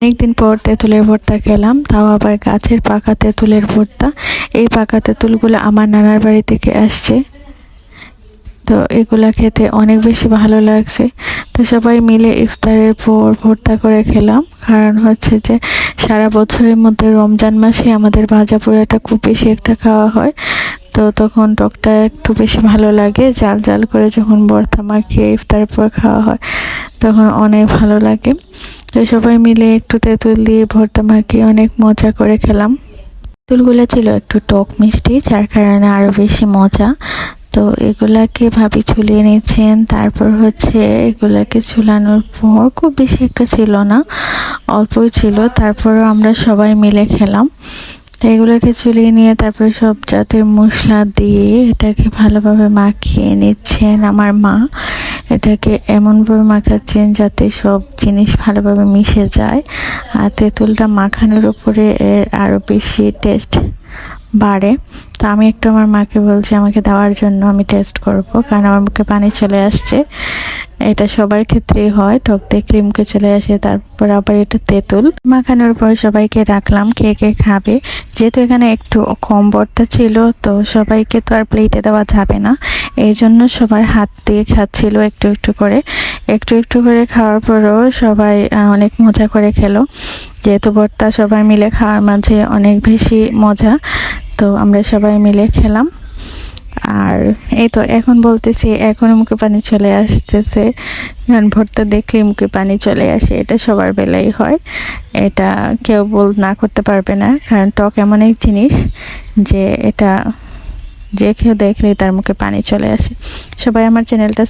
অনেকদিন পর তেঁতুলের ভর্তা খেলাম, তাও আবার গাছের পাকা তেঁতুলের ভর্তা। এই পাকা তেঁতুলগুলো আমার নানার বাড়ি থেকে আসছে, তো এগুলা খেতে অনেক বেশি ভালো লাগছে। তো সবাই মিলে ইফতারের পর ভর্তা করে খেলাম, কারণ হচ্ছে যে সারা বছরের মধ্যে রমজান মাসে আমাদের ভাজা পোড়াটা খুব বেশি একটা খাওয়া হয়, তো তখন টকটা একটু বেশি ভালো লাগে। জাল জাল করে যখন ভর্তা মাখিয়ে ইফতারের পর খাওয়া হয় তখন অনেক ভালো লাগে। তো সবাই মিলে একটু তেঁতুল দিয়ে ভর্তা মাখিয়ে অনেক মজা করে খেলাম। তেঁতুলগুলো ছিল একটু টক মিষ্টি, যার কারণে আরো বেশি মজা। তো এগুলাকে ভাবি ঝুলিয়ে নিচ্ছেন, তারপর হচ্ছে এগুলাকে ঝুলানোর পর খুব বেশি একটা ছিল না, অল্পই ছিল, তারপরও আমরা সবাই মিলে খেলাম। তো এগুলোকে ঝুলিয়ে নিয়ে তারপরে সব জাতের মশলা দিয়ে এটাকে ভালোভাবে মাখিয়ে নিচ্ছেন আমার মা। এটাকে এমনভাবে মাখাচ্ছেন যাতে সব জিনিস ভালোভাবে মিশে যায়, আর তেঁতুলটা মাখানোর উপরে এর আরও বেশি টেস্ট বাড়ে। তো আমি একটু আমার মাকে বলছি আমাকে দেওয়ার জন্য, আমি টেস্ট করব, কারণ আমার মুখে পানি চলে আসছে। এটা সবার ক্ষেত্রেই হয়, টক দেখলে মুখে চলে আসে। তারপর আবার এটা তেঁতুল মাখানোর পর সবাইকে রাখলাম কে কে খাবে। যেহেতু এখানে একটু কম ভর্তা ছিল, তো সবাইকে তো আর প্লেটে দেওয়া যাবে না, এই জন্য সবার হাত দিয়ে খাচ্ছিল একটু একটু করে। একটু একটু করে খাওয়ার পরেও সবাই অনেক মজা করে খেলো, যেহেতু ভর্তা সবাই মিলে খাওয়ার মাঝে অনেক বেশি মজা। তো আমরা সবাই মিলে খেলাম। আর এই তো এখন বলতেছি, এখনো মুখে পানি চলে আসতেছে, ভর্তা দেখলেই মুখে পানি চলে আসে। এটা সবার বেলাই হয়, এটা কেউ না করতে পারবে না, কারণ টক এমন এক জিনিস যে এটা যে কেউ দেখলেই তার মুখে পানি চলে আসে। সবাই আমার চ্যানেলটা